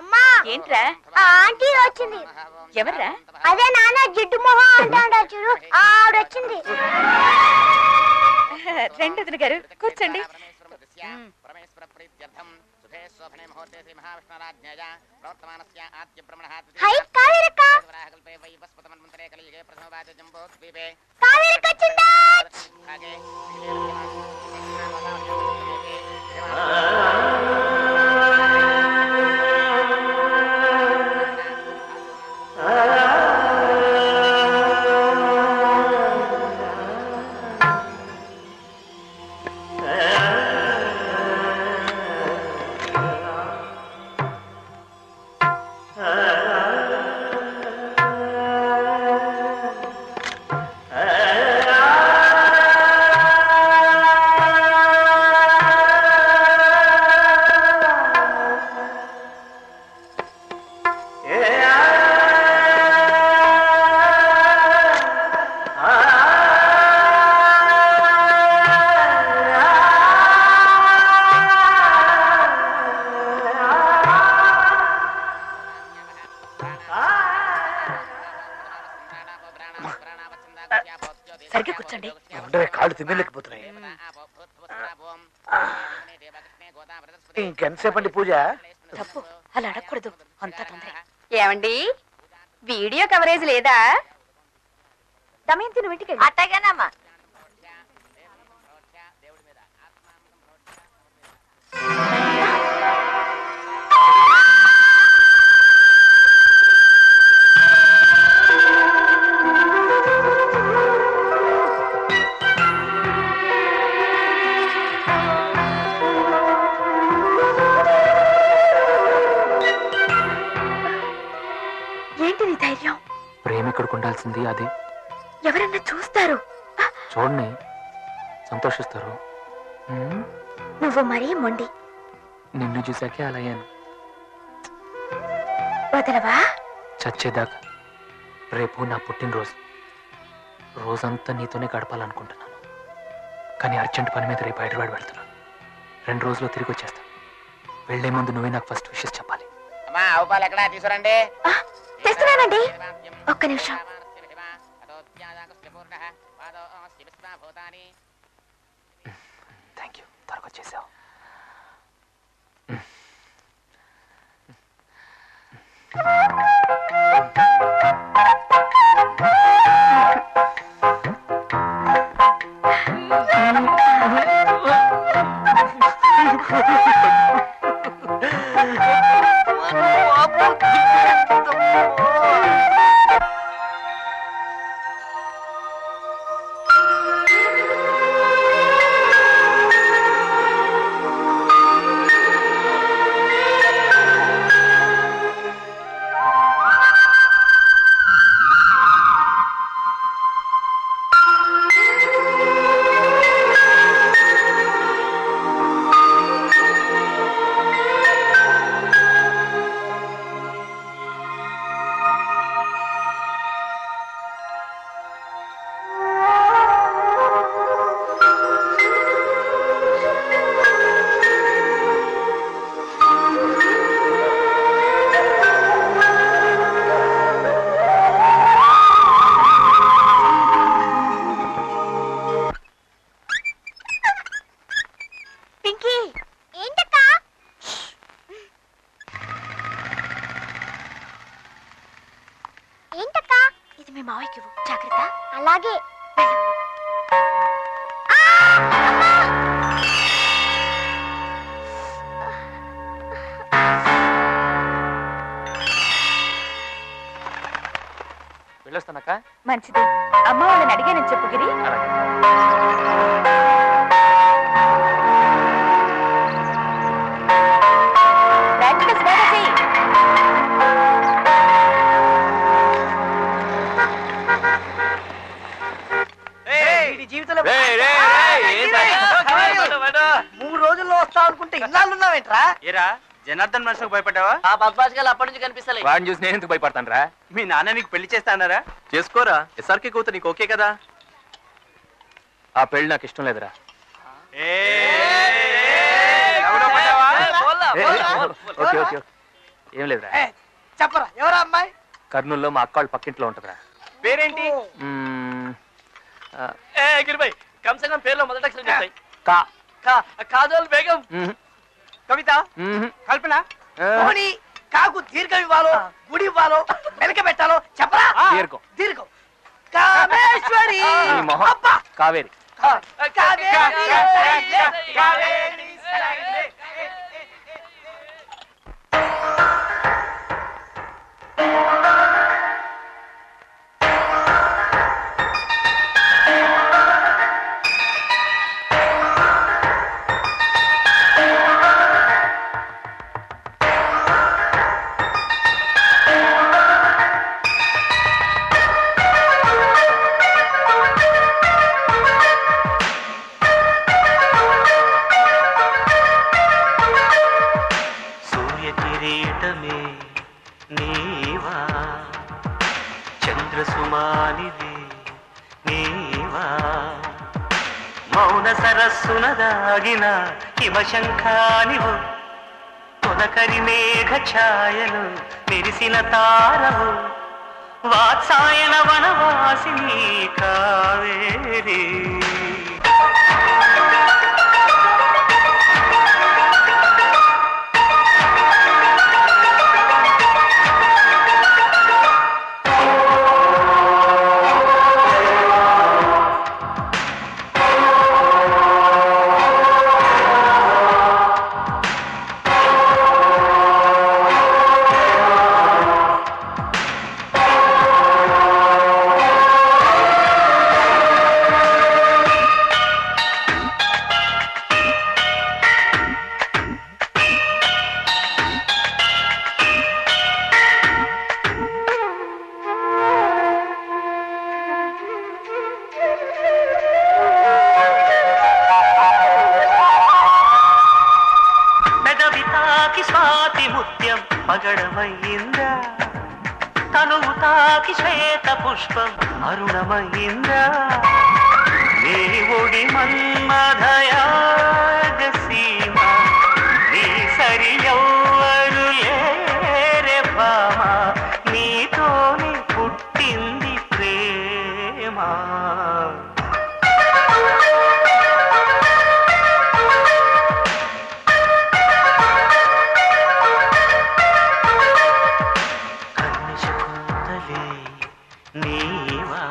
అమ్మా ఏంట్రా ఆంటీ వచ్చింది. ఎవర్రా? అదే నాన్న జిడ్డు మొహం అంటాడా చూడు, ఆవిడొచ్చింది. రెండొదిన గారు కూర్చోండి. హై కావేరక్క, కావేరక్క వచ్చిందా? సరిగ్గా కూర్చోండి. కాళ్ళు తిమ్మలేకపోతున్నాయి. ఇంకెంతసేపు అండి పూజ? తప్పు, అలా అడగకూడదు, అంతా తొందర. ఏమండి, వీడియో కవరేజ్ లేదా? దమయంతి నువ్వు ఇంటికి అట్టగానమ్మా. ఏంటి నీ ధైర్యం? ప్రేమికుడికి ఉండాల్సింది అదే. ఎవరన్నా చూస్తారు, చూడండి, సంతోషిస్తారు. నువ్వు మరీ మొండి. నిన్ను చూసాకే అలా అయ్యాను. వదలవా? చచ్చేదాకా. రేపు నా పుట్టినరోజు. రోజంతా నీతోనే గడపాలనుకుంటున్నాను. కానీ అర్జెంట్ పని మీద రేపు హైదరాబాద్ వెళ్తున్నాను. 2 రోజుల్లో తిరిగి వచ్చేస్తాను. వెళ్లే ముందు నువ్వే నాకు ఫస్ట్ విషెస్ చెప్పాలి. తీసుకురండి. తెస్తున్నానండి, ఒక్క నిమిషం. థ్యాంక్ యూ, త్వరగా వచ్చేసావు. అలాగే వెళ్ళొస్తానక్క. మంచిది, అమ్మ వాళ్ళని అడిగానని చెప్పు గిరి. జీవితంలో 3 రోజుల్లో వస్తా అనుకుంటే ఇన్నాళ్ళు ఉన్నావేంట్రా? ఏరా జనార్దన్ మనసుకు భయపడ్డావా? ఆ బద్మాష్ గారు అప్పటి నుంచి కనిపిస్తలే. వాడిని చూసి నేను ఎందుకు భయపడతాను రా? మీ నాన్న నీకు పెళ్లి చేస్తానరా? చేసుకోరా, ఎస్ఆర్కే కూతురు నీకు ఓకే కదా? ఆ పెళ్లి నాకు ఇష్టం లేదురా. ఓకే ఓకే ఏం లేదురా. చెప్పరా ఎవరా అమ్మాయి? కర్నూలులో మా అక్క వాళ్ళ పక్కింట్లో ఉంటుందిరా. పేరేంటి? గిరిబాయ్ కంసంగం పేర్లో మొదటి అక్షరం చెప్తాయి. కాజల్ బేగం, కవిత, కల్పన. కాకు దీర్ఘం ఇవ్వాలో గుడి ఇవ్వాలో మెలక పెట్టాలో చెప్పరా? దీర్ఘం. దీర్ఘం. కామేశ్వరి. కావేరి. మౌన సరస్సునదాగిన హిమశంఖానివు తొలకరి మేఘ ఛాయలు మెరిసిన తారవు వాత్సాయన వనవాసిని కావేరి. స్వాతి ముత్యం పగడమయ్యిందా తనువు తాకి శ్వేత పుష్పం అరుణమయ్యిందా నీ ఒడి మన్మధయాగ సీమ నీ సరి ఎవ్వరు లేరే భామ నీతోనే పుట్టింది ప్రేమ. నీవా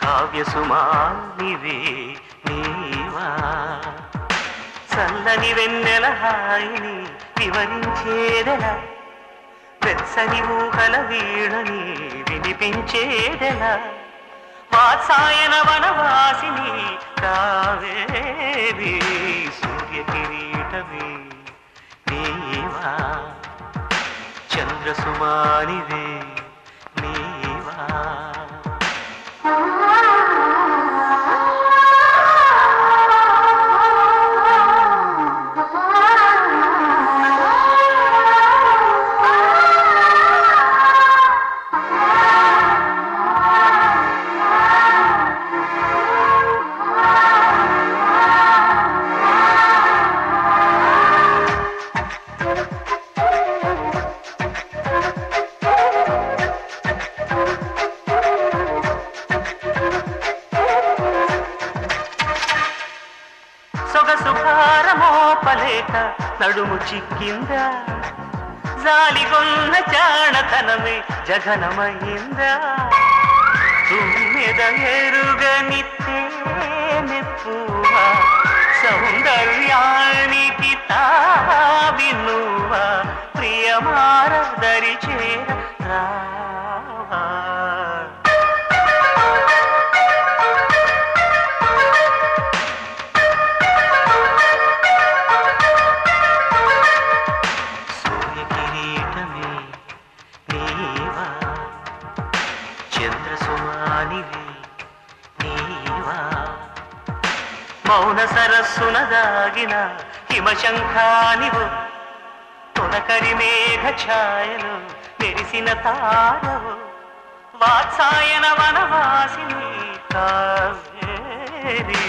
కావ్యసుమానివే నీవా చల్లని వెన్నెల హాయిని వివరించేదెలా వెచ్చని ఊహల వీణని వినిపించేదెలా వాత్సాయన వనవాసిని కావేరి సూర్య కిరీటమే నీవా చంద్రసుమానివే నీవా. సొగసుభారమోపలేక నడుము చిక్కిందా జాలిగొన్న చాణతనమే జగనమయ్యిందా తుమ్మెద ఎరుగనిత్తే పువ్వా సౌందర్యానికి తావి నువ్వా ప్రియమార దరి చేర రావా. చంద్రసుమానివే నీవా మౌన సరస్సునదాగిన హిమశంఖానివు తొలకరి మేఘ ఛాయలు మెరిసిన తారవు వాత్సాయన వనవాసిని కావేరి.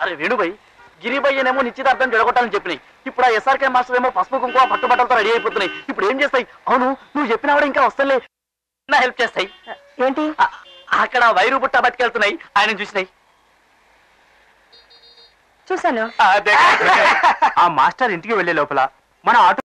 అరే వేణుబాయ్, గిరిబయ్యనేమో నిశ్చితార్థం జరగొట్టాలని చెప్పినాయి. ఇప్పుడు ఆ SRK మాస్టర్ ఏమో పసుపు కుంకుమ పట్టుబట్టలతో రెడీ అయిపోతున్నాయి. ఇప్పుడు ఏం చేస్తాయి? అవును, నువ్వు చెప్పినా కూడా ఇంకా వస్తలే, నా హెల్ప్ చేస్తాయి. ఏంటి? అక్కడ వైరు బుట్ట పట్టుకెళ్తున్నాయి, ఆయన చూసినాయి. చూశాను. ఆ మాస్టర్ ఇంటికి వెళ్లే లోపల మన ఆటో